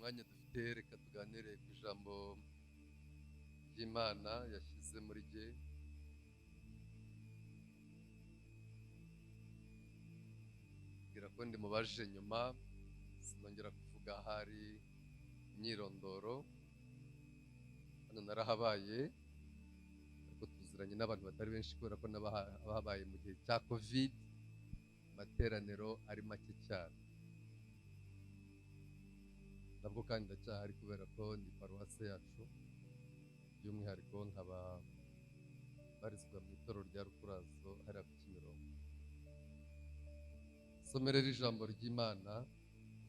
mwanya dufite reka tuganire ku ijambo ry'Imana yashyize muri jye. Mbwira ko ndimubaje nyuma sinongera kuvuga hari imyirondoro. Hano narahabaye ariko tuziranye n'abantu batari benshi kubera ko nabahabaye mu gihe cya covid, amateraniro ari make cyane. Nabwo kandi ndacyahari kubera ko ni paruwase yacu, by'umwihariko nkaba barizwa mu itorero rya Rukurazo hariya ku Kimironko. Somere ijambo ry'Imana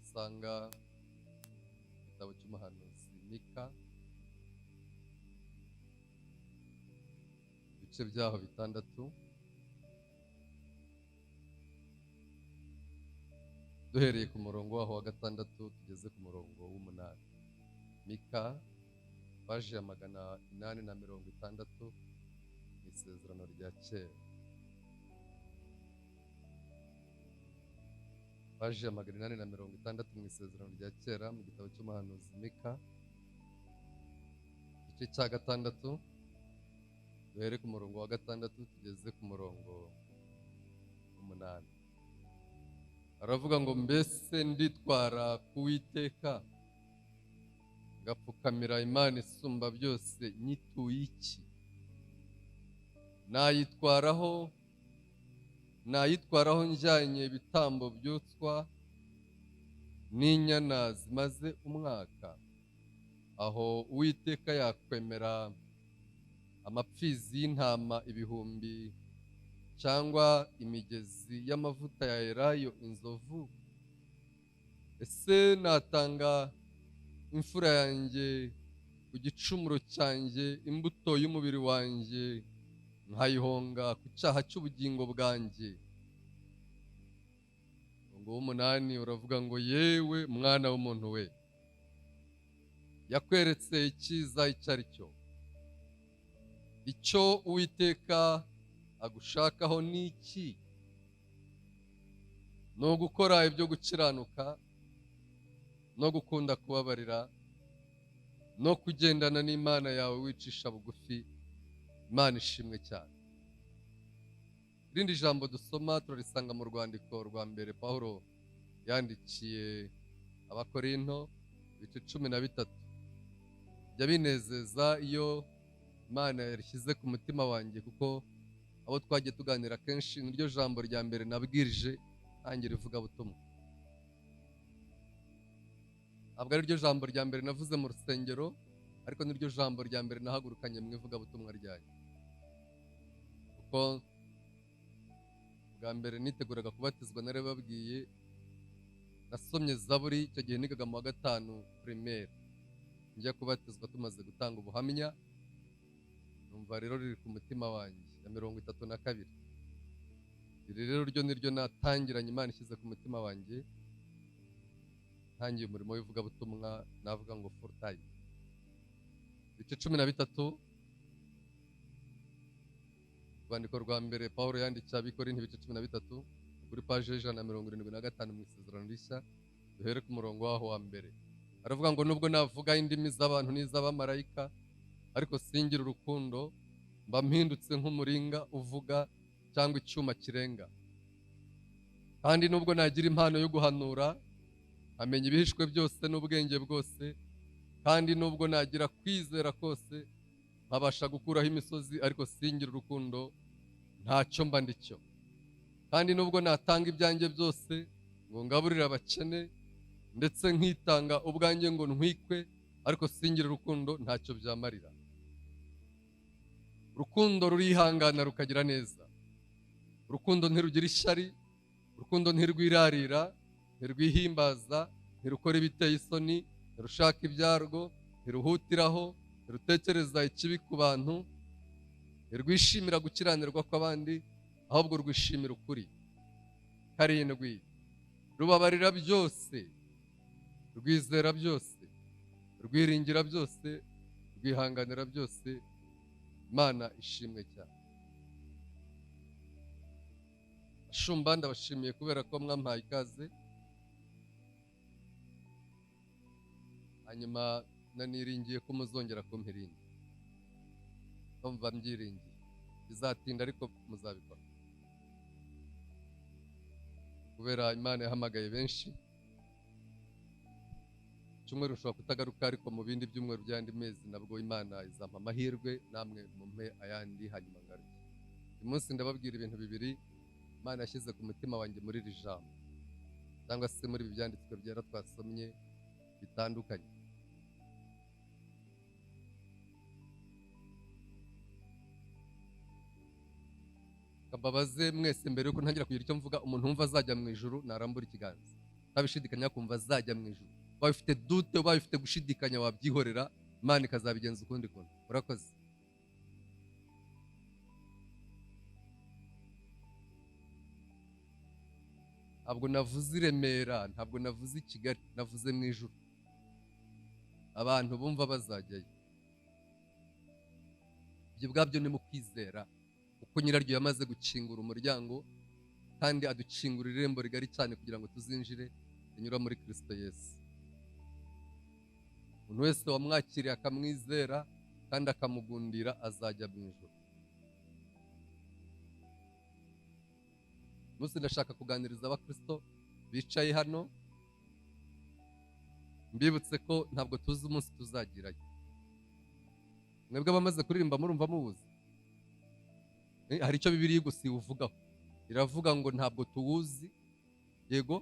usanga mu gitabo cy'umuhanuzi Mika, ibice byaho 6, duhereye ku murongo waho wa 6 tugeze ku murongo w'8. Mika paji ya 860 mu isezerano rya kera. Paji ya 860 mu isezerano rya kera mu gitabo cy'umuhanuzi Mika, igice cya 6, duhere ku murongo wa 6 tugeze ku murongo w'8. Aravuga ngo mbese nditwara ku Uwiteka ngapfukamira Imana isumba byose nyituye iki? Nayitwaraho njyanye ibitambo byutswa n'inyana zimaze umwaka? Aho Uwiteka yakwemera amapfizi y'intama 1000 cyangwa imigezi y'amavuta ya elayo inzovu? Ese natanga imfura yanjye ku gicumuro cyanjye, imbuto y'umubiri wanjye nkayihonga ku cyaha cy'ubugingo bwanjye? Umurongo w'8 uravuga ngo yewe mwana w'umuntu we, yakweretse icyiza icyo ari cyo. Icyo Uwiteka agushakaho ni iki? Ni ugukora ibyo gukiranuka, no gukunda kubabarira, no kugendana n'Imana yawe wicisha bugufi. Imana ishimwe cyane. Irindi jambo dusoma turarisanga mu rwandiko rwa mbere Pawulo yandikiye Abakorinto, ibice 13. Jya binezeza iyo Imana yarishyize ku mutima wanjye, kuko abo twagiye tuganira kenshi niryo jambo rya mbere nabwirije ntangira ivugabutumwa. Ntabwo ari ryo jambo rya mbere navuze mu rusengero, ariko niryo jambo rya mbere nahagurukanye mu ivugabutumwa ryanjye, kuko bwa mbere niteguraga kubatizwa narababwiye nasomye Zaburi. Icyo gihe nigaga mu wa 5 primaire, njya kubatizwa tumaze gutanga ubuhamya, numva rero riri ku mutima wanjye ya 32. Iri rero ryo niryo natangiranye Imana ishyize ku mutima wanjye, ntangiye umurimo w'ivugabutumwa navuga ngo full time. Ibice 13, urwandiko rwa mbere Pawulo yandikiye Abikorintho, ibice 13, kuri paji 175 mu isezerano rishya, duhere ku murongo waho wa mbere. Aravuga ngo nubwo navuga indimi z'abantu n'iz'abamarayika, ariko singira urukundo, mba mpindutse nk'umuringa uvuga cyangwa icyuma kirenga. Kandi nubwo nagira impano yo guhanura, amenya ibihishwe byose n'ubwenge bwose, kandi nubwo nagira kwizera kose, nkabasha gukuraho imisozi, ariko singira urukundo, ntacyo mba ndicyo. Kandi nubwo natanga ibyanjye byose ngo ngaburire abakene, ndetse nkitanga ubwanjye ngo ntwikwe, ariko singira urukundo, ntacyo byamarira. Urukundo rurihangana rukagira neza. Urukundo ntirugira ishyari. Urukundo ntirwirarira, ntirwihimbaza, ntirukora ibiteye isoni, ntirushaka ibyarwo, ntiruhutiraho, ntirutekereza ikibi ku bantu, ntirwishimira gukiranirwa kw'abandi, ahubwo rwishimira ukuri. 7, rubabarira byose, rwizera byose, rwiringira byose, rwihanganira byose. Imana ishimwe cyane. Shumba ndabashimiye kubera ko mwampaye ikaze. hanyuma naniringiye ko muzongera kumpa irindi, ndumva mbyiringiye, bizatinda ariko muzabikora, kubera Imana yahamagaye benshi. Icyumweru ushobora kutagaruka, ariko mu bindi byumweru by'andi mezi nabwo Imana izampa amahirwe, namwe mumpe ayandi hanyuma ngaruke. Uyu munsi ndababwira ibintu bibiri Imana yashyize ku mutima wanjye muri iri jambo, cyangwa se muri ibi byanditswe byera twasomye bitandukanye. Kababaze mwese, mbere yuko ntangira kugira icyo mvuga, umuntu wumva azajya mu ijuru narambura ikiganza, ntabishidikanya kumva azajya mu ijuru. Waba ufite dute, waba ufite gushidikanya, wabyihorera, Imana ikazabigenza ukundi kuntu. Urakoze. Ntabwo navuze i Remera, ntabwo navuze i Kigali, navuze mu ijuru. Abantu bumva bazajyayo, ibyo ubwabyo ni mu kwizera, kuko nyiraryo yamaze gukingura umuryango, kandi adukingura irembo rigari cyane kugira ngo tuzinjire, rinyura muri Kristo Yesu. Umuntu wese wamwakiriye akamwizera kandi akamugundira azajya mu ijuru. Munsi ndashaka kuganiriza abakristo bicaye hano, mbibutse ko ntabwo tuzi umunsi tuzagirayo. Mwebwe abamaze kuririmba murumva mubuze, hari icyo Bibiliya gusa iwuvugaho, iravuga ngo ntabwo tuwuzi. Yego,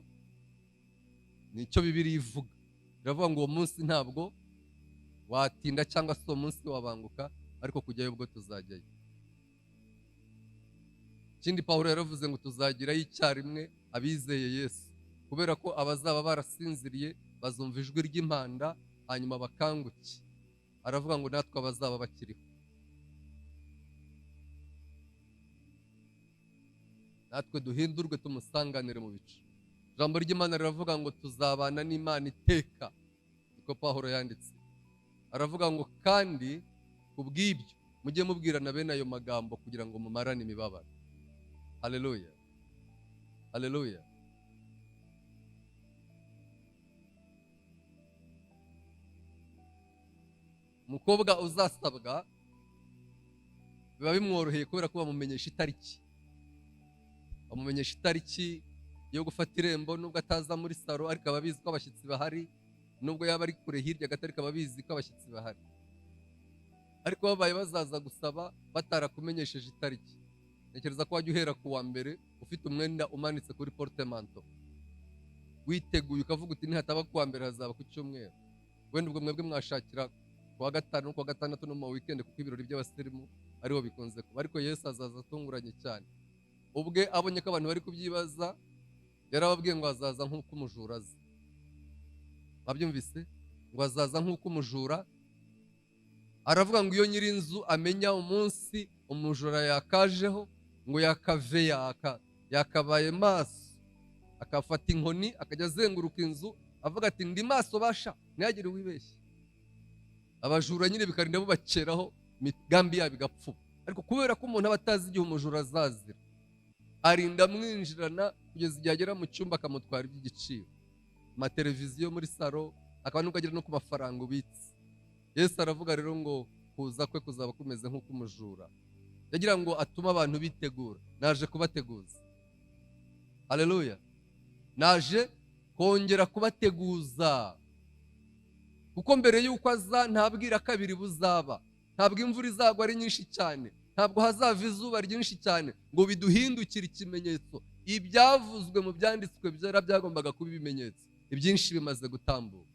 ni icyo Bibiliya ivuga, iravuga ngo uwo munsi ntabwo watinda cyangwa se uwo munsi wabanguka, ariko kujyayo ubwo tuzajyayo. Ikindi Pawulo yaravuze ngo tuzagirayo icyarimwe abizeye Yesu, kubera ko abazaba barasinziriye bazumva ijwi ry'impanda hanyuma bakanguke. Aravuga ngo natwe abazaba bakiriho, natwe duhindurwe tumusanganire mu bicu. Ijambo ry'Imana riravuga ngo tuzabana n'Imana iteka, niko Pawulo yanditse. Aravuga ngo kandi kubw'ibyo mujye mubwirana bene ayo magambo kugira ngo mumarane imibabaro. Haleluya, haleluya. Umukobwa uzasabwa biba bimworoheye kubera ko bamumenyesha itariki, bamumenyesha itariki yo gufata irembo, nubwo ataza muri saro ariko aba abizi ko abashyitsi bahari, nubwo yaba ari kure hirya gato ariko aba abizi ko abashyitsi bahari. Ariko babaye bazaza gusaba batarakumenyesheje itariki, ntekereza ko wajya uhera ku wa mbere ufite umwenda umanitse kuri portemanto, witeguye ukavuga uti nihataba ku wa mbere hazaba ku cyumweru. Wenda ubwo mwebwe mwashakira ku wa gatanu no ku wa gatandatu no mu weekend, kuko ibirori by'abasirimu ariho bikunze kuba. Ariko Yesu azaza atunguranye cyane. Ubwe abonye ko abantu bari kubyibaza, yarababwiye ngo azaza nk'uko umujura aza. Babyumvise? Ngo azaza nk'uko umujura. Aravuga ngo iyo nyir'inzu amenya umunsi umujura yakajeho, ngo yakabaye maso, akafata inkoni akajya azenguruka inzu avuga ati ndi maso basha, ntihagire uwibeshya. Abajura nyine bikarinda bubakeraho, imigambi yabo igapfuba. Ariko kubera ko umuntu aba atazi igihe umujura azazira, arinda amwinjirana kugeza igihe agera mu cyumba akamutwara iby'igiciro, amateleviziyo muri saro, akaba nubwo agera no ku mafaranga ubitse. Yesu aravuga rero ngo kuza kwe kuzaba kumeze nk'uko umujura. Yagira ngo atume abantu bitegura. Naje kubateguza. Haleluya. Naje kongera kubateguza, kuko mbere y'uko aza ntabwira kabiri buzaba, ntabwo imvura izagwa ari nyinshi cyane, ntabwo hazava izuba ryinshi cyane ngo biduhindukire ikimenyetso. Ibyavuzwe mu byanditswe byera byagombaga kuba ibimenyetso, ibyinshi bimaze gutambuka.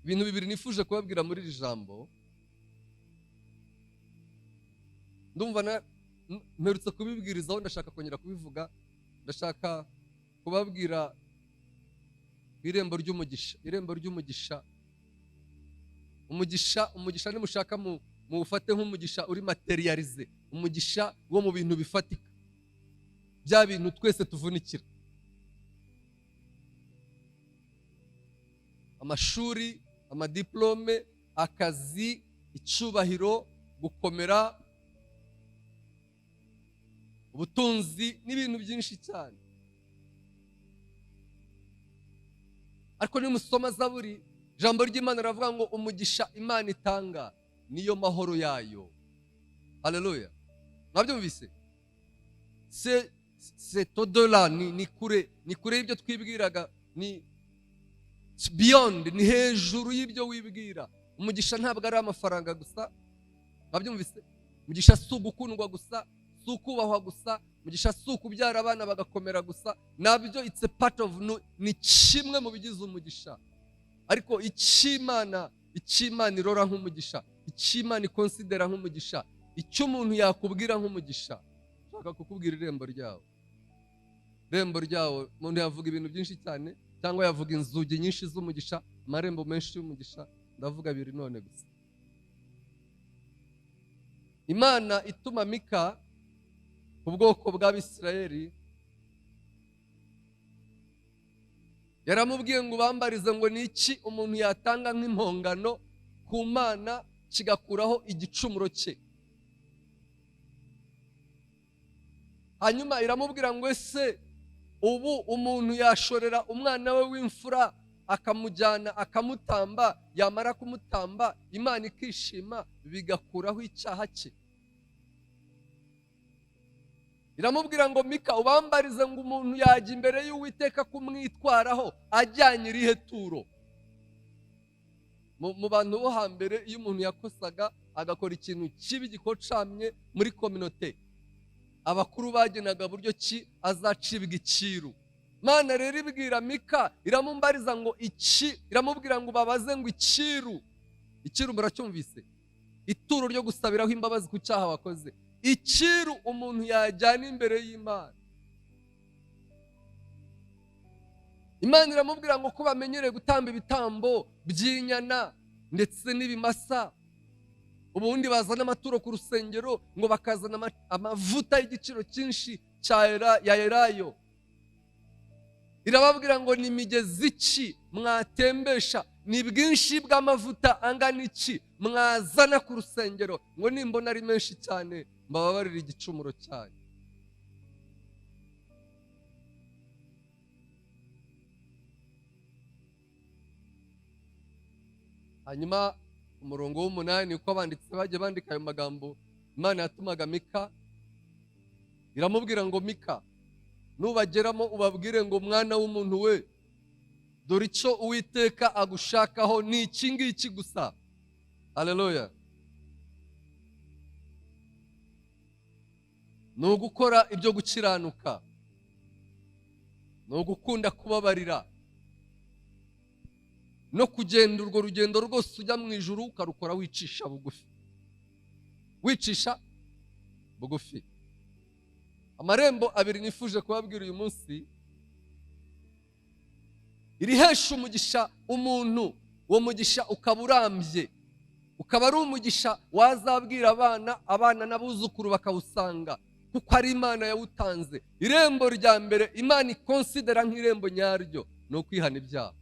Ibintu bibiri nifuje kubabwira muri iri jambo, ndumva mperutse kubibwirizaho, ndashaka kongera kubivuga. Ndashaka kubabwira irembo ry'umugisha. Irembo ry'umugisha. Umugisha nimushaka muwufate nk'umugisha uri materialize, umugisha wo mu bintu bifatika, bya bintu twese tuvunikira. Amashuri, amadiplome, akazi, icyubahiro, gukomera, ubutunzi n'ibintu byinshi cyane. ariko nimusoma Zaburi, ijambo ry'Imana riravuga ngo umugisha Imana itanga niyo mahoro yayo. Haleluya. Mwabyumvise? C'est au-delà, ni kure y'ibyo twibwiraga, ni beyond, ni hejuru y'ibyo wibwira. Umugisha ntabwo ari amafaranga gusa. Mwabyumvise? Umugisha si ugukundwa gusa, si ukubahwa gusa, umugisha si ukubyara abana bagakomera gusa. Nabyo it's a part of, ni kimwe mu bigize umugisha. Ariko icy'Imana irora nk'umugisha, icy'Imana ikonsidera nk'umugisha, icyo umuntu yakubwira nk'umugisha, ushaka kukubwira irembo ryawo. Irembo ryawo, umuntu yavuga ibintu byinshi cyane, cyangwa yavuga inzugi nyinshi z'umugisha, amarembo menshi y'umugisha, ndavuga biri none gusa. Imana ituma Mika ku bwoko bw'Abisirayeli, yaramubwiye ngo bambarize ngo ni iki umuntu yatanga nk'impongano ku Mana kigakuraho igicumuro cye. Hanyuma iramubwira ngo ese ubu umuntu yashorera umwana we w'imfura akamujyana akamutamba, yamara kumutamba Imana ikishima bigakuraho icyaha cye? Iramubwira ngo Mika ubambarize ngo umuntu yajya imbere y'Uwiteka kumwitwaraho ajyanye irihe turo? Mu bantu bo hambere iyo umuntu yakosaga agakora ikintu kibi gikocamye muri kominote, abakuru bagenaga buryo ki azacibwa icyiru. Mana rero ibwira Mika, iramumbariza ngo iramubwira ngo babaze ngo icyiru muracyumvise? Ituro ryo gusabiraho imbabazi ku cyaha wakoze. Icyiru umuntu yajyana imbere y'Imana. Imana iramubwira ngo ko bamenyereye gutamba ibitambo by'inyana ndetse n'ibimasa, ubundi bazana amaturo ku rusengero ngo bakazana amavuta y'igiciro cyinshi ya elayo. Irababwira ngo ni imigezi ki mwatembesha, ni bwinshi bw'amavuta angana iki mwazana ku rusengero, ngo nimbona ari menshi cyane mbababarira igicumuro cyanyu. Hanyuma umurongo w'8 uko abanditsi bagiye bandika ayo magambo Imana yatumaga Mika, iramubwira ngo Mika nubageramo ubabwire ngo mwana w'umuntu we, dore icyo Uwiteka agushakaho ni iki ngiki gusa. Haleluya. Ni ugukora ibyo gukiranuka, ni ugukunda kubabarira, no kugenda urwo rugendo rwose ujya mu ijuru ukarukora wicisha bugufi. Amarembo abiri nifuje kubabwira uyu munsi, irihesha umugisha umuntu, uwo mugisha ukaba urambye, ukaba ari umugisha wazabwira abana n'abuzukuru bakawusanga, kuko ari Imana yawutanze. Irembo rya mbere Imana ikonsidera nk'irembo nyaryo ni ukwihana ibyaha.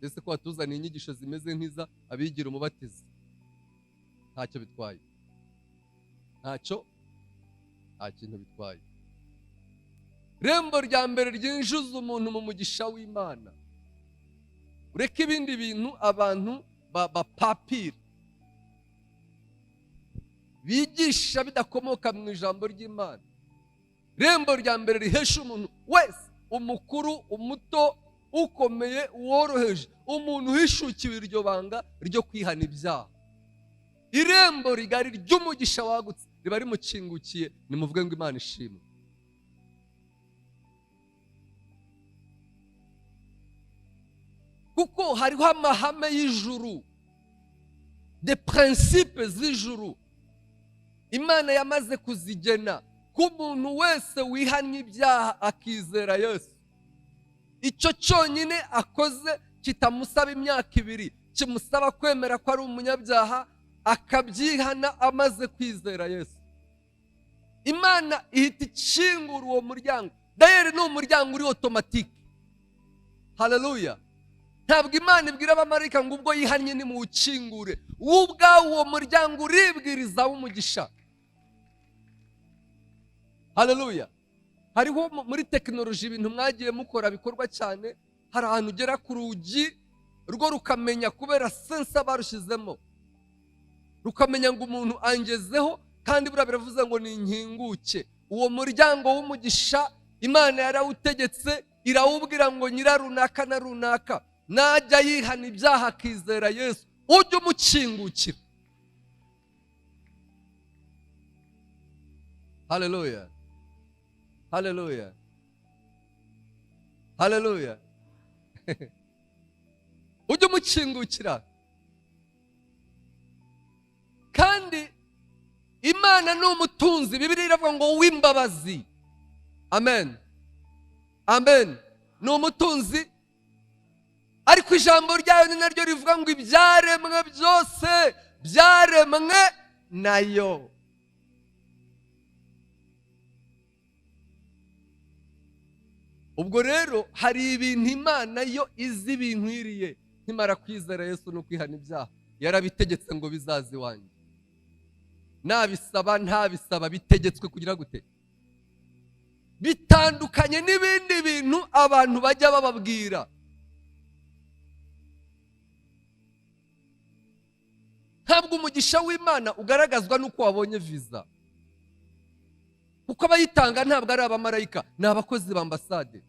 Ese ko watuzaniye inyigisho zimeze nk'iza abigira umubatizo, ntacyo bitwaye, nta kintu bitwaye. Irembo rya mbere ryinjiza umuntu mu mugisha w'Imana. Ureke ibindi bintu abantu bapapira bigisha bidakomoka mu ijambo ry'Imana. Irembo rya mbere rihesha umuntu wese, umukuru, umuto, ukomeye, uworoheje, umuntu uhishukiwe iryo banga ryo kwihana ibyaha. Irembo rigari ry'umugisha wagutse riba rimukingukiye, nimuvuge ngo Imana ishimwe. Kuko hariho amahame y'ijuru, de principes z'ijuru Imana yamaze kuzigena ko umuntu wese wihannye ibyaha akizera Yesu, icyo cyonyine akoze kitamusaba imyaka 2, kimusaba kwemera ko ari umunyabyaha, akabyihana amaze kwizera Yesu. Imana ihita ikingura uwo muryango. Dayeri ni umuryango uri automatique. Haleluya. Ntabwo Imana ibwira abamarayika ngo ubwo yihannye ni muwukingure, ubwawo uwo muryango uribwiriza w'umugisha. Haleluya. hariho muri tekinoloji ibintu mwagiye mukora bikorwa cyane, hari ahantu ugera ku rugi rwo rukamenya kubera sensa barushyizemo, rukamenya ngo umuntu angezeho, kandi buriya biravuze ngo ni inkinguke. Uwo muryango w'umugisha Imana yarawutegetse, irawubwira ngo nyirarunaka na runaka najya yihana ibyaha akizera Yesu ujye umukingukira. Haleluya, haleluya, haleluya. Ujye umukingukira. Kandi Imana ni umutunzi, Bibiliya iravuga ngo w'imbabazi. Amen, amen. Ni umutunzi, ariko ijambo ryayo ni naryo rivuga ngo ibyaremwe byose byaremwe nayo. Ubwo rero hari ibintu Imana yo izi binkwiriye nkimara kwizera Yesu no kwihana ibyaha, yarabitegetse ngo bizaze iwanjye. Nabisaba ntabisaba bitegetswe kugira gute? Bitandukanye n'ibindi bintu abantu bajya bababwira. Ntabwo umugisha w'Imana ugaragazwa n'uko wabonye visa, kuko abayitanga ntabwo ari abamarayika, ni abakozi b'ambasade.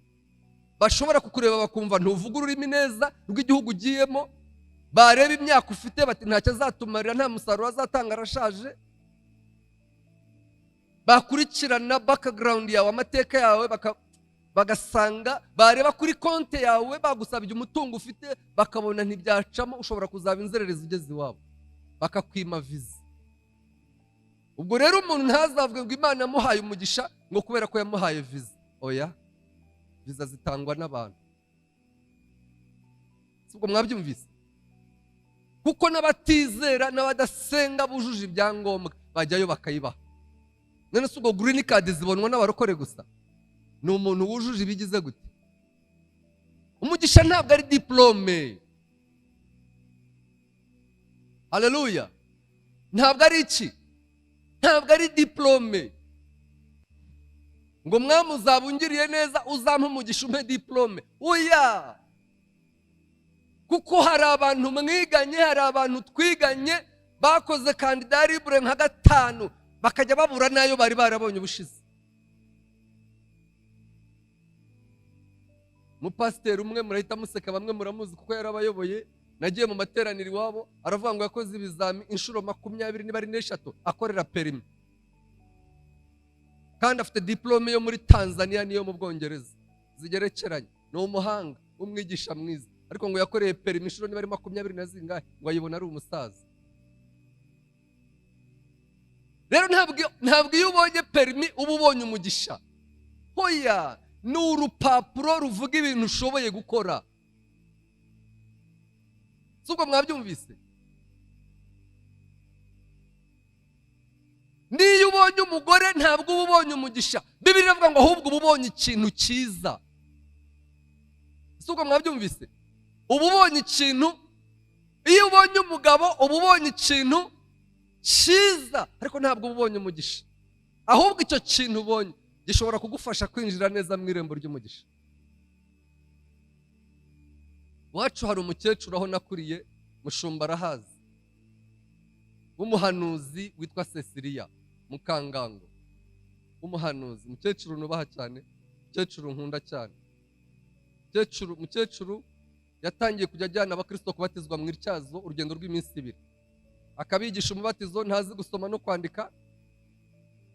Bashobora kukureba bakumva ntuvuga ururimi neza rw'igihugu ugiyemo, bareba imyaka ufite bati ntacyo azatumarira, nta musaruro azatanga, arashaje. Bakurikirana background yawe, amateka yawe, bagasanga, bareba kuri konti yawe bagusabye umutungo ufite bakabona ntibyacamo, ushobora kuzaba inzererezi ugeze iwabo, bakakwima visa. Ubwo rero umuntu ntazavuge ngo Imana yamuhaye umugisha ngo kubera ko yamuhaye visa. Oya, visa zitangwa n'abantu. Sibwo mwabyumvise? Kuko n'abatizera n'abadasenga bujuje ibyangombwa bajyayo bakayibaha. None se ubwo green card zibonwa n'abarokore gusa? Ni umuntu wujuje ibigize gute? Umugisha ntabwo ari diplome. Haleluya. Ntabwo ari iki? Ntabwo ari diplome. Ngo mwami uzabungiriye neza uzampa umugisha umpe diplome. Oya. Kuko hari abantu mwiganye, hari abantu twiganye bakoze kandida libre nka 5 bakajya babura nayo bari barabonye ubushize. Mupasiteri umwe murahita museka, bamwe muramuzi kuko yarabayoboye. Nagiye mu materaniro iwabo, aravuga ngo yakoze ibizami inshuro 20 niba ari 3 akorera perimi, kandi afite diplome yo muri Tanzania niyo mu Bwongereza zigerekeranye. Ni umuhanga, umwigisha mwiza, ariko ngo yakoreye perimi inshuro niba ari 20 na zingahe ngo ayibona ari umusaza. Rero ntabwo iyo ubonye perimi uba ubonye umugisha. Hoya, ni urupapuro ruvuga ibintu ushoboye gukora. Sibwo mwabyumvise? Niyo ubonye umugore ntabwo uba ubonye umugisha. Bibiliya iravuga ngo ahubwo uba ubonye ikintu cyiza. Sibwo mwabyumvise? Uba ubonye ikintu. Iyo ubonye umugabo uba ubonye ikintu cyiza, ariko ntabwo uba ubonye umugisha. Ahubwo icyo kintu ubonye gishobora kugufasha kwinjira neza mu irembo ry'umugisha. Wacu hari umukecuru aho nakuriye, Mushumba arahazi, w'umuhanuzi witwa Cecilia Mukangango, w'umuhanuzi, umukecuru nubaha cyane, umukecuru nkunda cyane. Umukecuru yatangiye kujya ajyana abakristo kubatizwa mu Ityazo urugendo rw'iminsi 2, akabigisha umubatizo, ntazi gusoma no kwandika,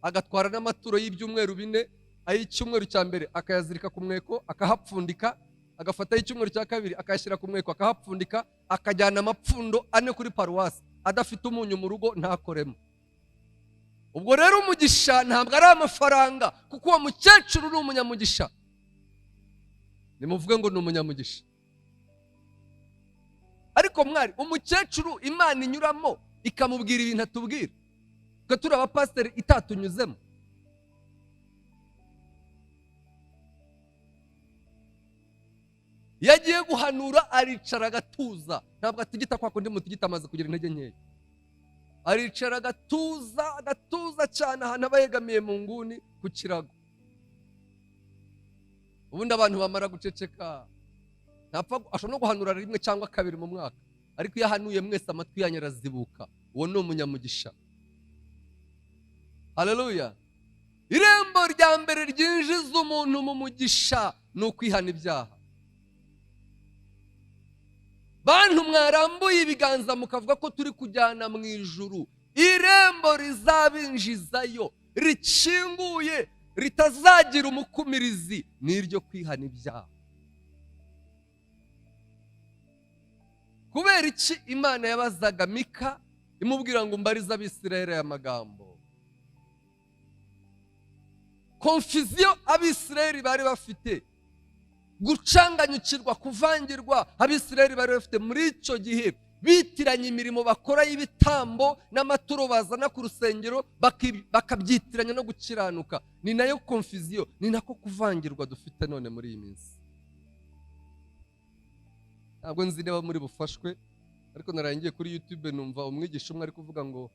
agatwara n'amaturo y'ibyumweru 4, ay'icyumweru cya mbere akayazirika ku mweko akahapfundika, agafata y'icyumweru cya kabiri akayashyira ku mweko akahapfundika, akajyana amapfundo 4 kuri paruwasi, adafite umunyu mu rugo ntakoremo. Ubwo rero umugisha ntabwo ari amafaranga, kuko uwo mukecuru ni umunyamugisha. Nimuvuge ngo ni umunyamugisha. Ariko mwari, umukecuru Imana inyuramo ikamubwira ibintu atubwira, twe turi abapasiteri itatunyuzemo. Yagiye guhanura aricara agatuza, ntabwo atigita kwa kundi mutigita amaze kugira intege nkeya. Aricara agatuza cyane ahantu aba yegamiye mu nguni ku kirago. ubundi abantu bamara guceceka ntapfa ashobora no guhanura rimwe cyangwa kabiri mu mwaka, ariko iyo ahanuye mwese amatwi yanyu arazibuka, uwo ni umunyamugisha. Haleluya. Irembo rya mbere ryinjiza umuntu mu mugisha ni ukwihana ibyaha. Bantu mwarambuye ibiganza mukavuga ko turi kujyana mu ijuru, irembo rizabinjizayo rikinguye ritazagira umukumirizi ni iryo kwihana ibyaha. Kubera iki Imana yabazaga Mika imubwira ngo mbarize Abisirayeli aya magambo? Confusion Abisirayeli bari bafite, gucanganyukirwa, kuvangirwa Abisirayeli bari bafite muri icyo gihe, bitiranya imirimo bakora y'ibitambo n'amaturo bazana ku rusengero bakabyitiranya no gukiranuka. Ni nayo confusion, ni nako kuvangirwa dufite none muri iyi minsi. Ntabwo nzi niba muri bufashwe, ariko narangiye kuri YouTube numva umwigisha umwe ari kuvuga ngo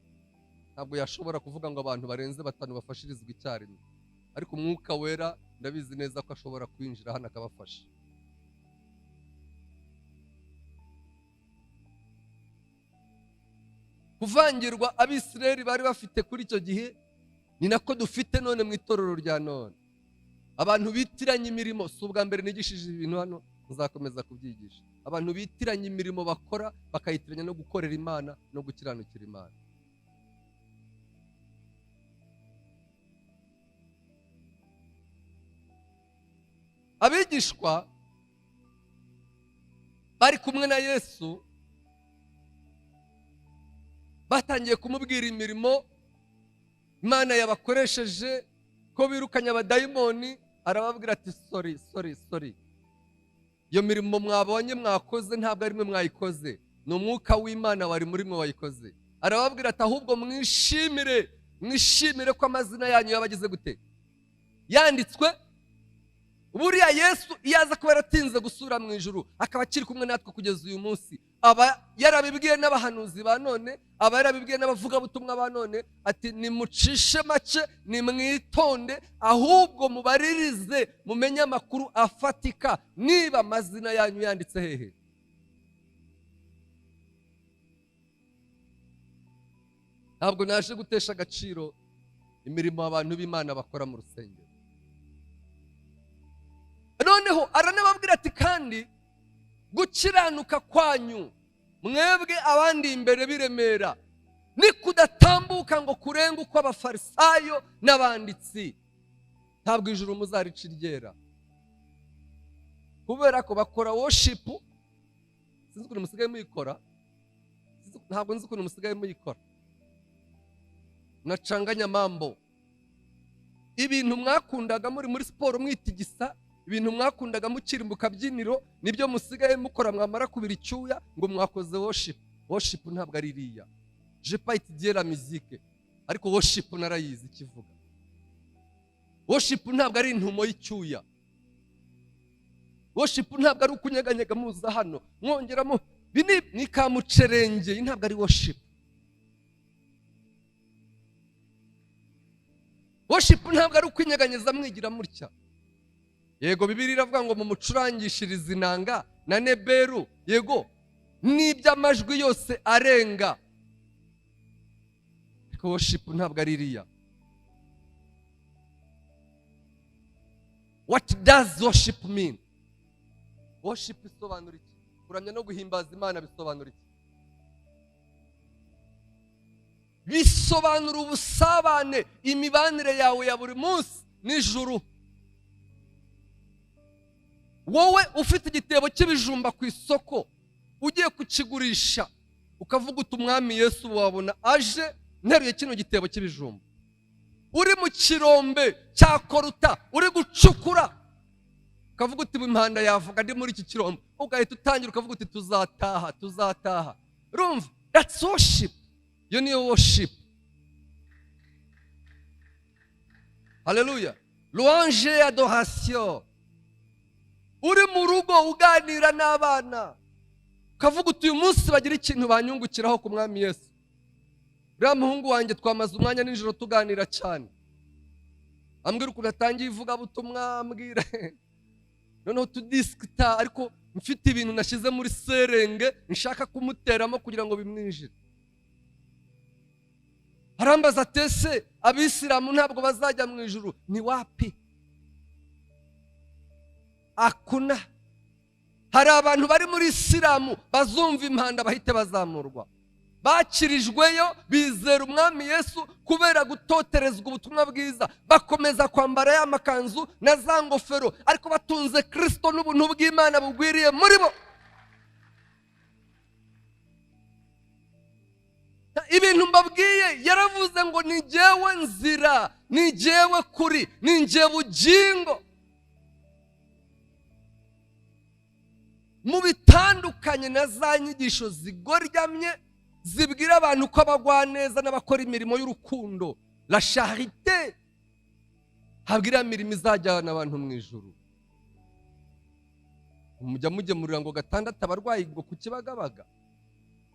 ntabwo yashobora kuvuga ngo abantu barenze 5 bafashirizwa icyarimwe, ariko Umwuka Wera ndabizi neza ko ashobora kwinjira hano akabafasha. Kuvangirwa Abisirayeli bari bafite kuri icyo gihe ni nako dufite none mu itorero rya none. Abantu bitiranya imirimo, si ubwa mbere nigishije ibintu hano, nzakomeza kubyigisha. Abantu bitiranya imirimo bakora bakayitiranya no gukorera Imana no gukiranukira Imana. Abigishwa bari kumwe na Yesu batangiye kumubwira imirimo Imana yabakoresheje, ko birukanye abadayimoni. Arababwira ati sorry, iyo mirimo mwabonye mwakoze ntabwo ari mwe mwayikoze, ni Umwuka w'Imana wari muri mwe wayikoze. Arababwira ati ahubwo mwishimire ko amazina yanyu yabagize gute, yanditswe. Buriya Yesu iyo aza kuba yaratinze gusura mu ijuru akaba akiri kumwe natwe kugeza uyu munsi, aba yarabibwiye n'abahanuzi ba none, aba yarabibwiye n'abavugabutumwa ba none ati nimucishe make, nimwitonde, ahubwo mubaririze, mumenye amakuru afatika, niba amazina yanyu yanditse hehe. Ntabwo naje gutesha agaciro imirimo abantu b'Imana bakora mu rusengero. Noneho aranababwira ati kandi gukiranuka kwanyu mwebwe abandi imbere biremera ni kudatambuka ngo kurenga uko abafarisayo n'abanditsi, ntabwo ijuru muzarica iryera. Kubera ko bakora worship, sinzi ukuntu musigaye muyikora, ntabwo nzi ukuntu musigaye muyikora, nacanganya mambo. Ibintu mwakundaga muri siporo mwitigisa, ibintu mwakundaga mukiri mu kabyiniro, nibyo musigaye mukora mwamara kubira icyuya ngo mwakoze worship. Worship ntabwo ari iriya. Je pas étudier la musique, ariko worship narayizi ikivuga. Worship ntabwo ari intumo y'icyuya. Worship ntabwo ari ukunyeganyega muza hano mwongeramo ni kamucerenge, ntabwo ari worship. Worship ntabwo ari ukunyeganyeza mwigira mutya. Yego Bibiliya iravuga ngo mumucurangishirize inanga na neberu, yego n'iby'amajwi yose arenga, ariko worship ntabwo ari iriya. What does worship mean? Worship isobanura iki? Kuramya no guhimbaza Imana bisobanura iki? Bisobanura ubusabane, imibanire yawe ya buri munsi n'ijuru. Wowe ufite igitebo cy'ibijumba ku isoko ugiye kukigurisha, ukavuga uti umwami Yesu wabona aje nteruye kino gitebo cy'ibijumba. Uri mu kirombe cya koruta uri gucukura, ukavuga uti impanda yavuga ndi muri iki kirombe, ugahita utangira ukavuga uti tuzataha. Urumva? That's worship. Yo niyo worship. Haleluya. Louange et adoration. Uri mu rugo uganira n'abana, ukavuga uti uyu munsi bagira ikintu banyungukiraho ku mwami Yesu. Uriya muhungu wanjye twamaze umwanya nijoro tuganira cyane, ambwira ukuntu atangiye ivugabutumwa, ambwira noneho tudisikita, ariko mfite ibintu nashyize muri serenge nshaka kumuteramo kugira ngo bimwinjire. Arambaza atese abisilamu ntabwo bazajya mu ijuru? Ni wapi? Akuna. Hari abantu bari muri isilamu bazumva impanda bahite bazamurwa, bakirijweyo, bizera umwami Yesu kubera gutoterezwa ubutumwa bwiza, bakomeza kwambara ya makanzu na za ngofero, ariko batunze Kristo n'ubuntu bw'Imana bugwiriye muri bo. Ibintu mbabwiye yaravuze ngo ni jyewe nzira, ni jyewe kuri, ni jye bugingo. Mu bitandukanye na za nyigisho zigoryamye zibwira abantu ko abagwa neza n'abakora imirimo y'urukundo, la charité, habwira imirimo izajyana abantu mu ijuru. Mujya mugemurira ngo gatandatu abarwayi ngo ku Kibagabaga,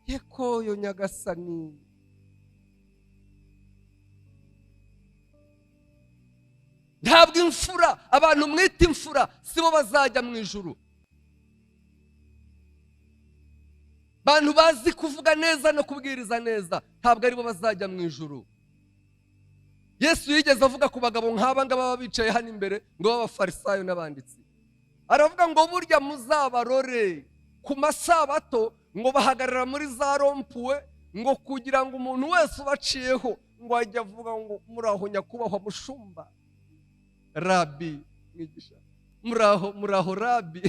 yeko yo Nyagasani. Ntabwo imfura, abantu mwita imfura sibo bazajya mu ijuru. Bantu bazi kuvuga neza no kubwiriza neza ntabwo aribo bazajya mu ijuru. Yesu yigeze avuga ku bagabo nk'aba ngaba baba bicaye hano imbere ngo b'abafarisayo n'abanditsi, aravuga ngo burya muzabarore ku masabato ngo bahagarara muri za rompuwe ngo kugira ngo umuntu wese ubaciyeho ngo ajye avuga ngo muraho nyakubahwa mushumba, rabi, mwigisha, muraho rabi.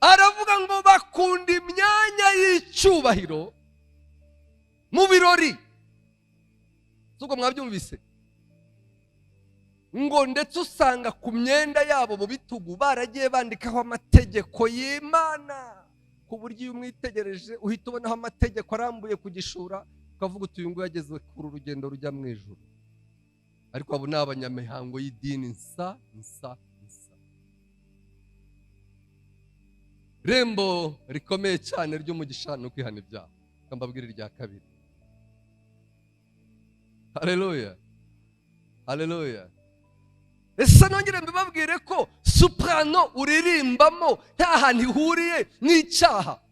Aravuga ngo bakunda imyanya y'icyubahiro mu birori. Ubwo mwabyumvise? Ngo ndetse usanga ku myenda yabo mu bitugu baragiye bandikaho amategeko y'Imana, ku buryo iyo umwitegereje uhita ubonaho amategeko arambuye ku gishura, ukavuga uti uyu nguyu yageze kuri urugendo rujya mu ijuru. Ariko abo ni abanyamihango y'idini nsa. Rembo rikomeye cyane ry'umugisha no kwihana ibyaha. Kambabwira irya kabiri. Haleluya, haleluya. Ese nongere mbibabwire ko soprano uririmbamo nta hantu ihuriye n'icyaha.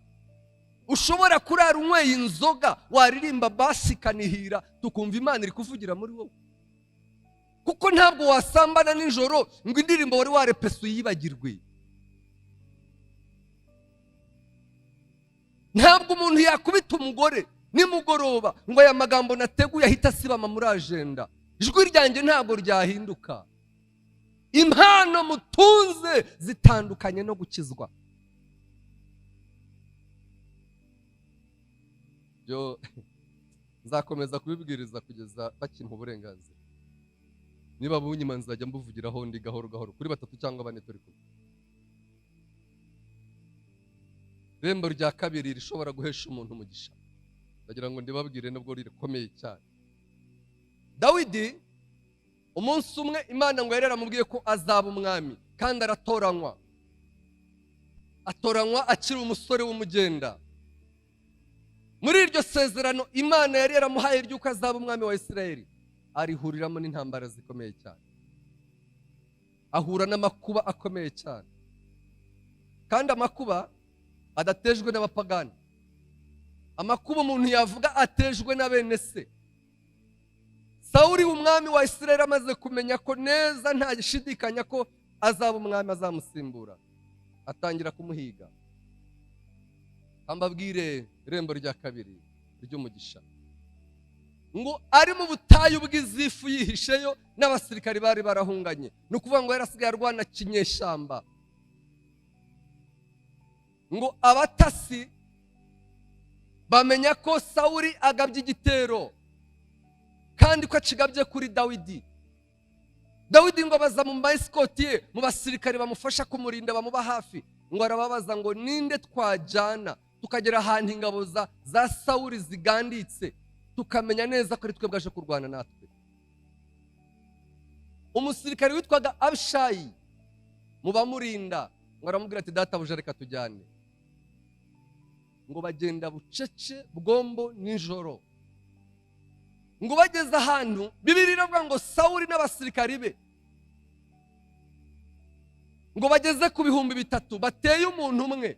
Ushobora kurara unyweye inzoga, waririmba basi kanihira, tukumva Imana iri kuvugira muri wowe. Kuko ntabwo wasambana nijoro ngo indirimbo wari warepese uyibagirwe. Ntabwo umuntu yakubita umugore nimugoroba ngo aya magambo nateguye ahita asibama muri agenda. Ijwi ryanjye ntabwo ryahinduka. Impano mutunze zitandukanye no gukizwa. Yo nzakomeza kubibwiriza kugeza bakimpa uburenganzira. Niba bunyima nzajya mbuvugiraho ndi gahoro gahoro kuri 3 cyangwa 4 turi kumwe. Rembo rya kabiri rishobora guhesha umuntu umugisha, ndagira ngo ndibabwire nubwo rikomeye cyane. Dawidi umunsi umwe Imana ngo yari yaramubwiye ko azaba umwami, kandi aratoranywa akiri umusore w'umugenda. Muri iryo sezerano Imana yari yaramuhaye ry'uko azaba umwami wa Isirayeli, arihuriramo n'intambara zikomeye cyane, ahura n'amakuba akomeye cyane, kandi amakuba adatejwe n'abapagani. Amakuba umuntu yavuga atejwe na bene se. Sawuli umwami wa Isirayeli amaze kumenya ko neza nta gishidikanya ko azaba umwami azamusimbura, atangira kumuhiga. Ambabwire irembo rya kabiri ry'umugisha, ngo ari mu butayu bw'izifu yihisheyo n'abasirikari bari barahunganye. Ni ukuvuga ngo yarasigaye arwana kinyeshyamba. Ngo abatasi bamenya ko Sawuli agabye igitero, kandi ko akigabye kuri Dawidi. Dawidi ngo baza mu mayisikoti ye, mu basirikari bamufasha kumurinda, bamuba hafi. Ngo arababaza ngo ninde twajyana tukagera ahantu ingabo za Sawuli ziganditse, tukamenya neza ko ari twe bwaje kurwana natwe. Umusirikari witwaga Abishayi mu bamurinda ngo aramubwira ati databuja reka tujyane. Ngo bagenda bucece bwombo nijoro. Ngo bageze ahantu Bibiliya iravuga ngo Sawuli n'abasirikari be ngo bageze ku 3,000 bateye umuntu umwe,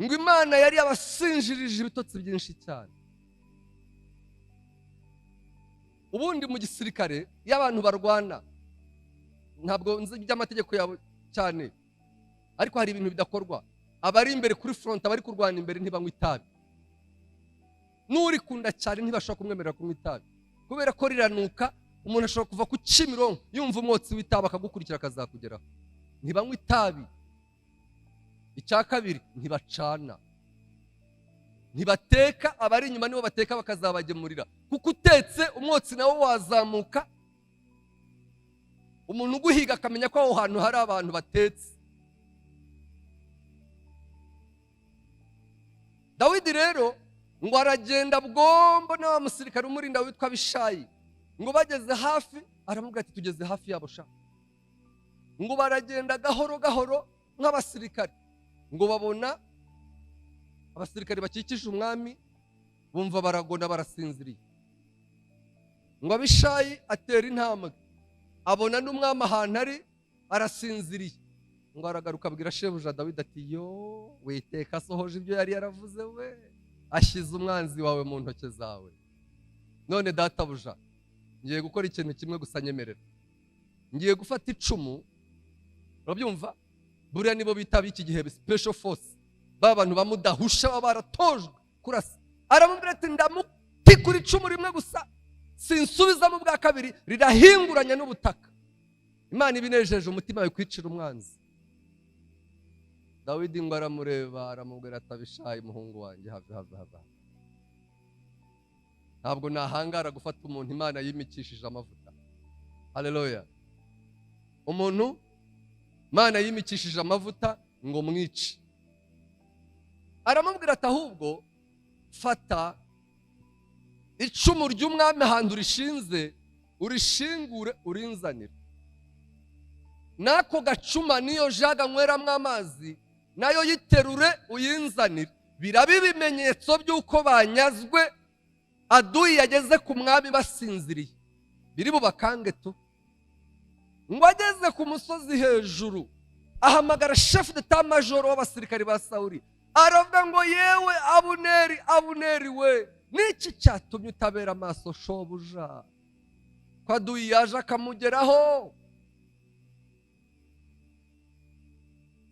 ngo Imana yari yabasinjirije ibitotsi byinshi cyane. Ubundi mu gisirikare iyo abantu barwana, ntabwo nzi iby'amategeko yabo cyane, ariko hari ibintu bidakorwa. Abari imbere kuri front, abari kurwana imbere ntibanywa itabi. N'urikunda cyane ntibashobora kumwemerera kunywa itabi, kubera ko riranuka. Umuntu ashobora kuva ku Kimironko yumva umwotsi w'itabi akagukurikira akazakugeraho. Ntibanywa itabi. Icya kabiri, ntibacana, ntibateka. Abari inyuma nibo bateka bakazabagemurira, kuko utetse umwotsi nawo wazamuka, umuntu uguhiga akamenya ko aho hantu hari abantu batetse. Dawidi rero ngo aragenda bwombo na wa musirikare umurinda witwa Abishayi, ngo bageze hafi aramubwira ati tugeze hafi yabo sha. Ngo baragenda gahoro gahoro nk'abasirikare, ngo babona abasirikare bakikije umwami, bumva baragona barasinziriye. Ngo Abishayi atera intambwe, abona n'umwami ahantu ari arasinziriye. Ngo aragaruka abwira shebuja Dawidi ati yo witeka asohoje ibyo yari yaravuze, we ashyize umwanzi wawe mu ntoke zawe. None databuja, ngiye gukora ikintu kimwe gusa, nyemerera. Ngiye gufata icumu, urabyumva? Buriya nibo bita b'iki gihe special force, ba bantu bamudahusha baba baratojwe kurasa. Aramubwira ati ndamutikura icumu rimwe gusa, sinsubizamo bwa kabiri, rirahinguranya n'ubutaka. Imana ibinejeje umutima we kwicira umwanzi. Dawidi ngo aramureba aramubwira ati Abishayi muhungu wanjye, have. Ntabwo nahangara gufata umuntu Imana yimikishije amavuta. Haleluya. Umuntu Imana yimikishije amavuta ngo mwice. Aramubwira ati ahubwo fata icumu ry'umwami ahantu rishinze, urishingure urinzanire. Nako gacuma niyo jaga nkweramo amazi, nayo yiterure uyinzanire. Biraba ibimenyetso by'uko banyazwe, aduyi yageze ku mwami basinziriye, biri bubakange tu. Ngo ageze ku musozi hejuru, ahamagara chef d'état major w'abasirikari ba Sawuli, aravuga ngo yewe Abuneri we, niki cyatumye utabera amaso shobuja? Ko aduyi yaje akamugeraho.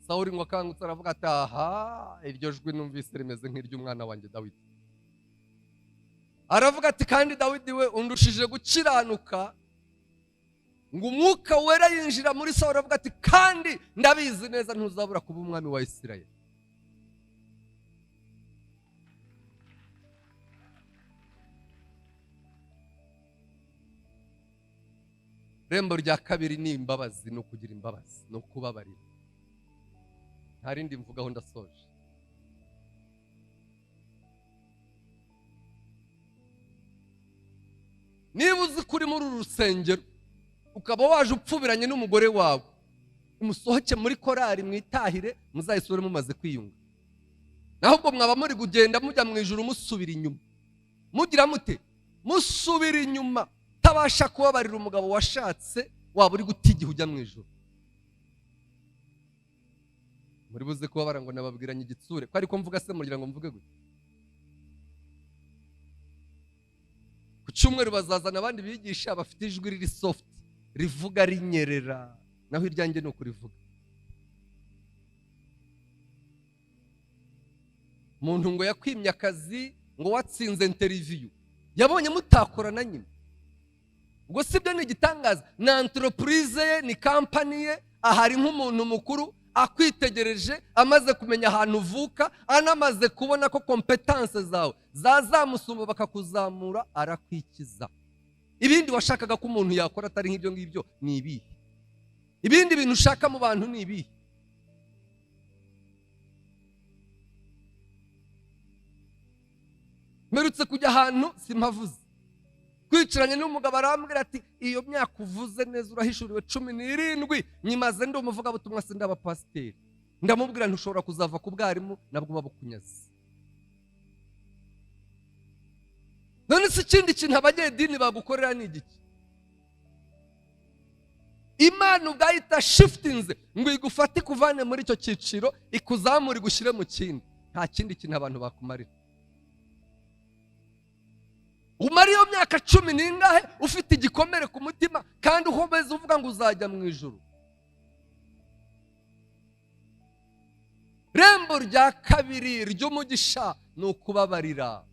Sawuli ngo akangutse aravuga ati aha, iryo jwi numvise rimeze nk'iry'umwana wanjye Dawidi. Aravuga ati kandi Dawidi we undushije gukiranuka. Ngo umwuka wera yinjira muri Sawuli, aravuga ati kandi ndabizi neza ntuzabura kuba umwami wa Isirayeli. Rembo rya kabiri ni imbabazi, no kugira imbabazi, no kubabarira. Nta rindi mvugaho ndasoje. Niba uzi kuri muri uru rusengero ukaba waje upfubiranye n'umugore wawe, umusohoke muri korari mwitahire, muzayisubire mumaze kwiyunga. Naho ubwo mwaba muri kugenda mujya mu ijuru musubira inyuma. Mugira mute? Musubira inyuma, tabasha kubabarira umugabo washatse, waba uri guta igihe ujya mu ijuru. Muri buze kubabara ngo nababwiranye igitsure, ko ariko mvuga se mugira ngo mvuge gute? Ku cyumweru bazazana abandi bigisha bafite ijwi riri soft, rivuga rinyerera, naho iryanjye ni ukurivuga. Umuntu ngo yakwimye akazi, ngo watsinze interview, yabonye mutakorana nyine. Ubwo sibyo ni igitangaza, na entreprise ye ni company ye, ahari nk'umuntu mukuru akwitegereje, amaze kumenya ahantu uvuka, anamaze kubona ko competence zawe zazamusumba bakakuzamura, arakwikiza. Ibindi washakaga ko umuntu yakora atari nk'ibyo ngibyo ni ibihe? Ibindi bintu ushaka mu bantu ni ibihe? Merutse kujya ahantu simpavuze, kwicaranye n'umugabo arambwira ati iyo myaka uvuze neza urahishuriwe 17 nyimaze ndi umuvugabutumwa se ndaba pasiteri. Ndamubwira ntushobora kuzava ku bwarimu nabwo babukunyaze. None se ikindi kintu abanyedini bagukorera ni igiki? Imana ubwahita shiftinze ngo igufate kuvane muri icyo cyiciro ikuzamure igushyire mu kindi. Nta kindi kintu abantu bakumarira. Umara iyo myaka 10 n'ingahe ufite igikomere ku mutima kandi uhomeze uvuga ngo uzajya mu ijuru. Rembo rya kabiri ry'umugisha ni ukubabarira.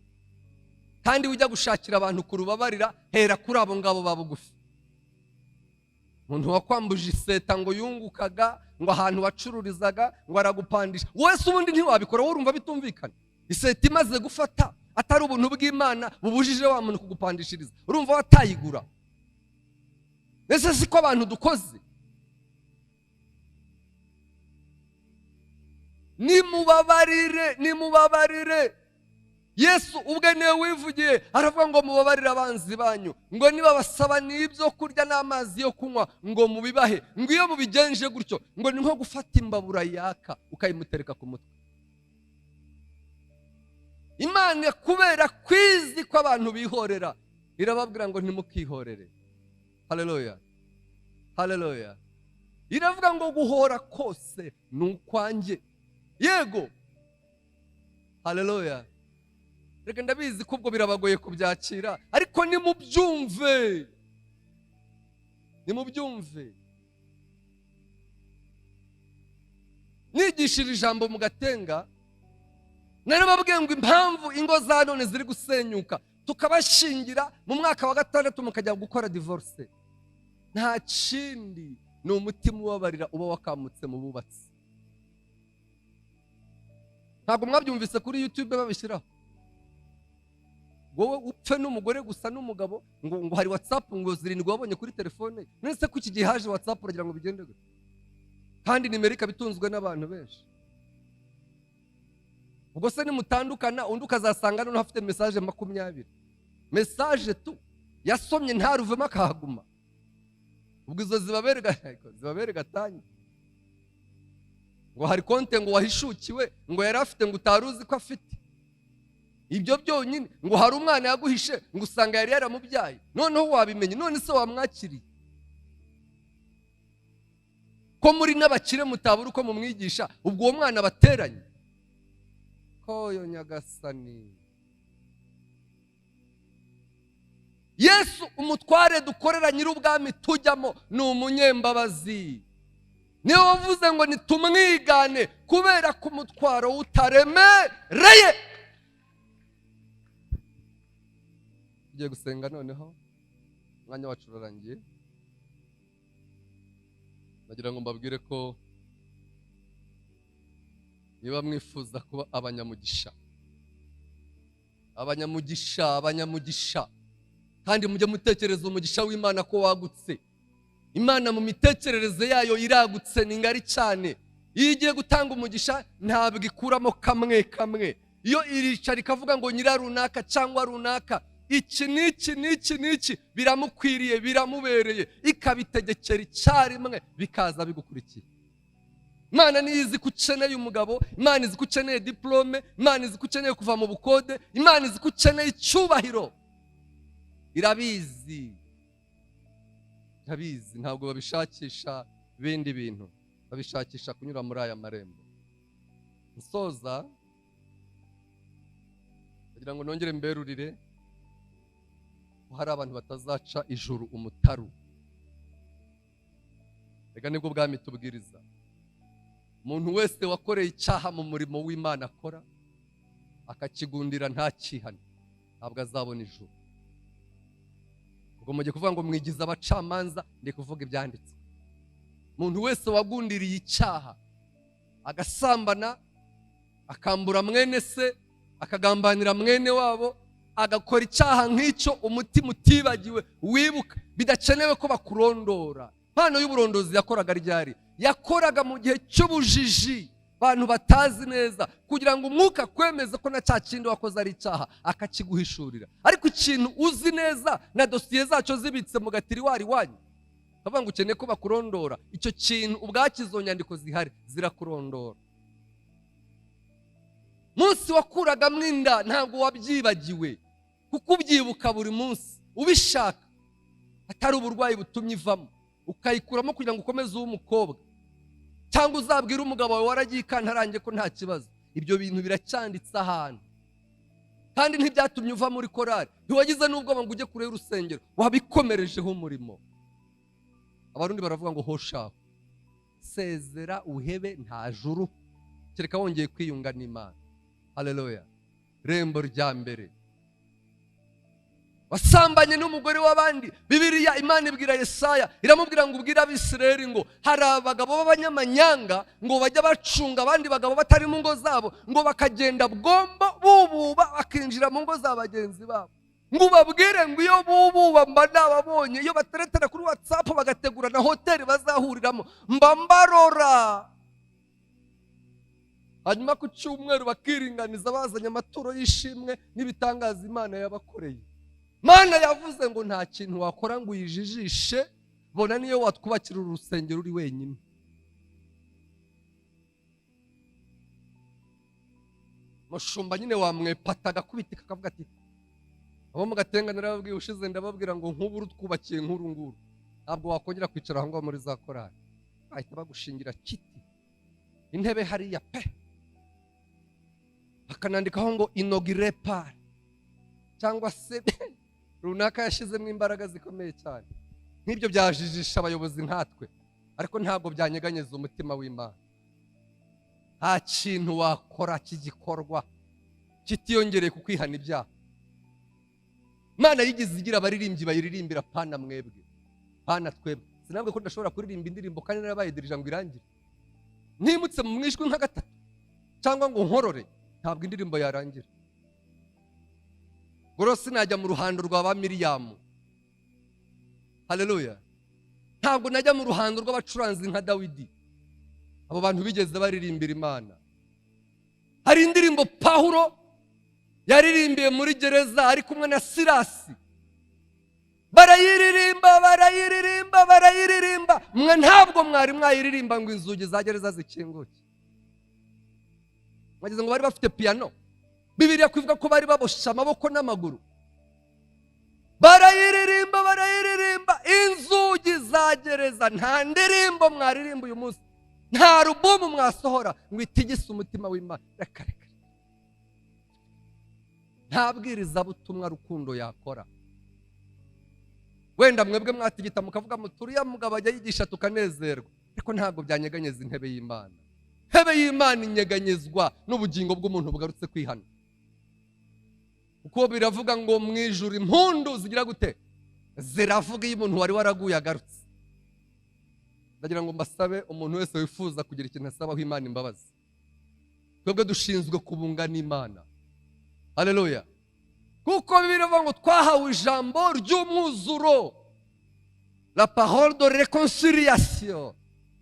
Kandi ujya gushakira abantu kurubabarira, hera kuri abo ngabo babugufi. Umuntu wakwambuje iseta ngo yungukaga, ngo ahantu wacururizaga ngo aragupandisha, wese ubundi ntiwabikora, urumva bitumvikana. Iseta imaze gufata atari ubuntu bw'Imana bubujije wa muntu kugupandishiriza, urumva watayigura. Ese siko abantu dukoze? Nimubabarire. Yesu ubwe niwe wivugiye aravuga ngo mubabarire abanzi banyu, ngo niba basaba n'ibyo kurya n'amazi yo kunywa ngo mubibahe, ngo iyo mubigenje gutyo ngo ni nko gufata imbabura yaka ukayimutereka ku mutwe. Imana kubera kwizi ko abantu bihorera irababwira ngo ntimukihorere. Haleluya, haleluya. Iravuga ngo guhora kose ni ukwanjye. Yego, haleluya. Reka ndabizi ko ubwo birabagoye kubyakira, ariko nimubyumve. Nigishira ijambo mu Gatenga, narababwiye ngo impamvu ingo za none ziri gusenyuka tukabashingira mu mwaka wa 6 mukajya gukora divorce, nta kindi ni umutima ubabarira uba wakamutse mu bubatsi. Ntabwo mwabyumvise kuri YouTube babishyiraho? Wowe upfe n'umugore gusa n'umugabo ngo hari WhatsApp ngo 7 wabonye kuri telefone. Nese ko iki gihe haje WhatsApp uragira ngo bigende gute? Kandi nimerika bitunzwe n'abantu benshi. Ubwo se nimutandukana undi ukazasanga none hafite message 20. Message tu yasomye ntaruvemo akahaguma. Ubwo izo zibaberega gatanye. Ngo hari konte ngo wahishukiwe ngo yari afite ngo utaruzi ko afite. Ibyo byonyine ngo hari umwana yaguhishe ngo usanga yari yaramubyaye, noneho wabimenye, none se wamwakiriye? Ko muri n'abakire mutabura uko mumwigisha, ubwo uwo mwana bateranye. Koyo Nyagasani. Yesu umutware dukorera nyir'ubwami tujyamo ni umunyembabazi. Niwe wavuze ngo nitumwigane kubera ko umutwaro utaremereye. Tugiye gusenga noneho, umwanya wacu urarangiye. Nagira ngo mbabwire ko niba mwifuza kuba abanyamugisha, kandi mujye mutekereza umugisha w'Imana ko wagutse. Imana mu mitekerereze yayo iragutse, ni ngari cyane. Iyo igiye gutanga umugisha ntabwo ikuramo kamwe. Iyo iricara ikavuga ngo nyira runaka cyangwa runaka, iki n'iki biramukwiriye, biramubereye, ikabitegekera icyarimwe bikaza bigukurikiye. Imana nizi ko ukeneye umugabo, Imana izi ko ukeneye diplome, Imana izi ko ukeneye kuva mu bukode, Imana izi ko ukeneye icyubahiro. Irabizi, ntabwo babishakisha bindi bintu, babishakisha kunyura muri aya marembo. Nsoza kugira ngo nongere mberurire hari abantu batazaca ijuru umutaru. Rega nibwo bwami tubwiriza. Umuntu wese wakoreye icyaha mu murimo w'Imana akora akakigundira ntakihane, ntabwo azabona ijuru. Ubwo mugiye kuvuga ngo mwigize abacamanza, ndi kuvuga ibyanditse. Umuntu wese wagundiriye icyaha, agasambana, akambura mwene se, akagambanira mwene wabo, agakora icyaha nk'icyo umutima utibagiwe wibuka, bidakenewe ko bakurondora. Hano y'uburondozi yakoraga ryari? Yakoraga mu gihe cy'ubujiji, abantu batazi neza, kugira ngo umwuka kwemeze ko na cya kindi wakoze ari icyaha akakiguhishurira. Ariko ikintu uzi neza na dosiye zacyo zibitse mu gatiriwari wanyu, bavuga ngo ukeneye ko bakurondora, icyo kintu ubwacyo izo nyandiko zihari zirakurondora. Munsi wakuragamo inda ntabwo wabyibagiwe, kuko ubyibuka buri munsi ubishaka, atari uburwayi butumye ivamo. ukayikuramo kugira ngo ukomeze uw'umukobwa, cyangwa uzabwire umugabo wawe waragiye ikantarange ko nta kibazo. Ibyo bintu biracyanditse ahantu, kandi ntibyatumye uva muri korari, ntiwagize n'ubwoba ngo ujye kure y'urusengero, wabikomerejeho umurimo. Abarundi baravuga ngo hoshaho, sezera uhebe, nta juru kereka wongeye kwiyunga n'Imana. Haleluya. Rembo rya mbere, wasambanye n'umugore w'abandi. Bibiliya Imana ibwira Yesaya, iramubwira ngo ubwire Abisirayeli ngo hari abagabo b'abanyamanyanga ngo bajya bacunga abandi bagabo batari mu ngo zabo, ngo bakagenda bwombo bububa bakinjira mu ngo za bagenzi babo, ngo babwire ngo iyo bububa mba nababonye, iyo bateretera kuri WhatsApp bagategura na hoteli bazahuriramo mba mbarora. Hanyuma ku cyumweru bakiringaniza bazanye amaturo y'ishimwe n'ibitangaza Imana yabakoreye. Mana yavuze ngo nta kintu wakora ngo uyijijishe, bona niyo watwubakira urusengero uri wenyine. Mushumba nyine wamwepata agakubitika akavuga ati, abo mu Gatenga narababwiye ushize ndababwira ngo nk'ubu twubakiye nk'uru nguru ntabwo wakongera kwicara aho ngaho muri za korari, bahita bagushingira kiti intebe hariya pe, bakanandikaho ngo inogire pari, cyangwa se runaka yashizemo imbaraga zikomeye cyane. Nk'ibyo byajijisha abayobozi nkatwe, ariko ntabwo byanyeganyeza umutima w'Imana. Nta kintu wakora kigikorwa kitiyongereye ku kwihana ibyaha. Imana yigize igira abaririmbyi bayiririmbira, pana mwebwe, pana twebwe. Sinabwe ko ndashobora kuririmba indirimbo kandi narabayidirije ngo irangire, nimutse mu mwijwi nka gatatu cyangwa ngo nkorore, ntabwo indirimbo yarangira. Gorosi najya mu ruhando rwa ba Miriyamu. Haleluya. Ntabwo najya mu ruhando rw'abacuranzi nka Dawidi. Abo bantu bigeze baririmbira Imana. Hari indirimbo Pawulo yaririmbiye muri gereza ari kumwe na Silasi, barayiririmba. Mwe ntabwo mwari mwayiririmba ngo inzugi za gereza zikinguke. Mwagize ngo bari bafite piano. Bibiliya kuvuga ko bari babosha amaboko n'amaguru. Barayiririmba inzugi za gereza. Nta ndirimbo mwaririmba uyu munsi, nta alubumu mwasohora ngo itigise umutima w'Imana. Reka nta bwirizabutumwa rukundo yakora. Wenda mwebwe mwatigita mukavuga muturiya mugabo ajya yigisha tukanezerwa, ariko ntabwo byanyeganyeza intebe y'Imana. Intebe y'Imana inyeganyezwa n'ubugingo bw'umuntu bugarutse kwihana. Uko biravuga ngo mu ijuru impundu zigira gute? Ziravuga iyo umuntu wari waraguye agarutse. Ndagira ngo mbasabe umuntu wese wifuza kugira ikintu asabaho Imana imbabazi. Twebwe dushinzwe kubunga n'Imana. Haleluya. Kuko biravuga ngo twahawe ijambo ry'umwuzuro, la parole de réconciliation.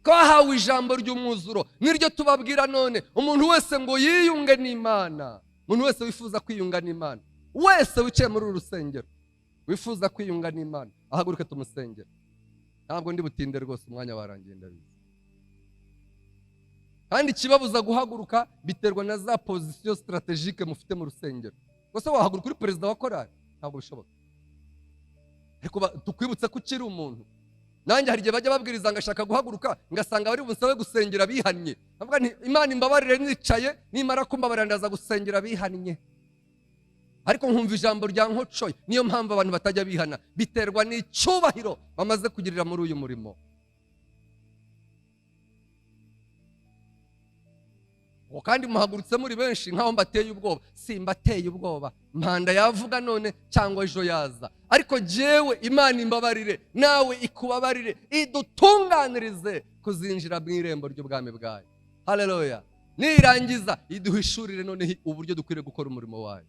Twahawe ijambo ry'umwuzuro, niryo tubabwira none. Umuntu wese ngo yiyunge n'Imana, umuntu wese wifuza kwiyunga n'Imana, wese wicaye muri uru rusengero wifuza kwiyunga n'Imana, ahaguruke tumusengere. Ntabwo ndi butinde rwose, umwanya warangiye ndabizi. Kandi kibabuza guhaguruka biterwa na za position strategique mufite mu rusengero. Gusa wahaguruka uri perezida wa korari ntabwo bishoboka. Ariko tukwibutse ko ukiri umuntu. Nanjye hari igihe bajya babwiriza ngashaka guhaguruka ngasanga bari bunsabe gusengera bihannye. Avuga nti Imana imbabarire nicaye, nimara kumbabarira ndaza gusengera bihannye. Ariko nkumva ijambo rya nkocoye. Niyo mpamvu abantu batajya bihana, biterwa n'icyubahiro bamaze kugirira muri uyu murimo. Kandi muhagurutse muri benshi nkaho mbateye ubwoba. Simbateye ubwoba, mpanda yavuga none cyangwa ejo yaza. Ariko jewe Imana imbabarire, nawe ikubabarire, idutunganirize kuzinjira mu irembo ry'ubwami bwayo. Haleluya. Nirangiza iduhishurire none uburyo dukwiriye gukora umurimo wayo.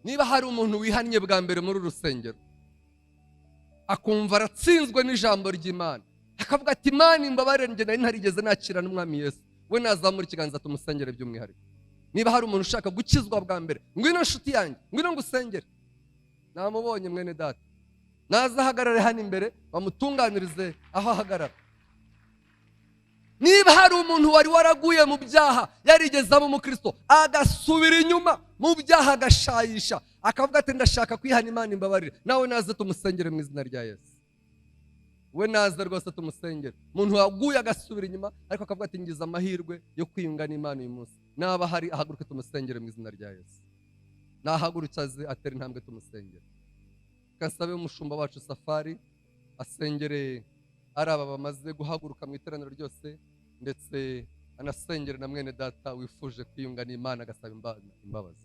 Niba hari umuntu wihannye bwa mbere muri urusengero akumva aratsinzwe n'ijambo ry'Imana, akavuga ati Imana imbabarire, njye nari ntarigeze nakira n'Umwami Yesu, we nazamura ikiganza tumusengere by'umwihariko. Niba hari umuntu ushaka gukizwa bwa mbere, ngwino nshuti yanjye, ngwino ngusengere. Namubonye mwene data, nazahagarare hano imbere bamutunganirize aho ahagarara. Niba hari umuntu wari waraguye mu byaha, yarigezamo umukristo agasubira inyuma mu byaha agashayisha, akavuga ati ndashaka kwihana, Imana imbabarire, nawe naze tumusengere mu izina rya Yesu. we naze rwose tumusengere. Umuntu waguye agasubira inyuma ariko akavuga ati ngize amahirwe yo kwiyunga n'Imana uyu munsi, naba hari ahaguruke tumusengere mu izina rya Yesu. Nahagurutse aze atera intambwe tumusengere. Kasabe umushumba wacu Safari asengere ari aba bamaze guhaguruka mu iteraniro ryose, ndetse anasengere na mwene data wifuje kwiyunga n'Imana agasaba imbabazi.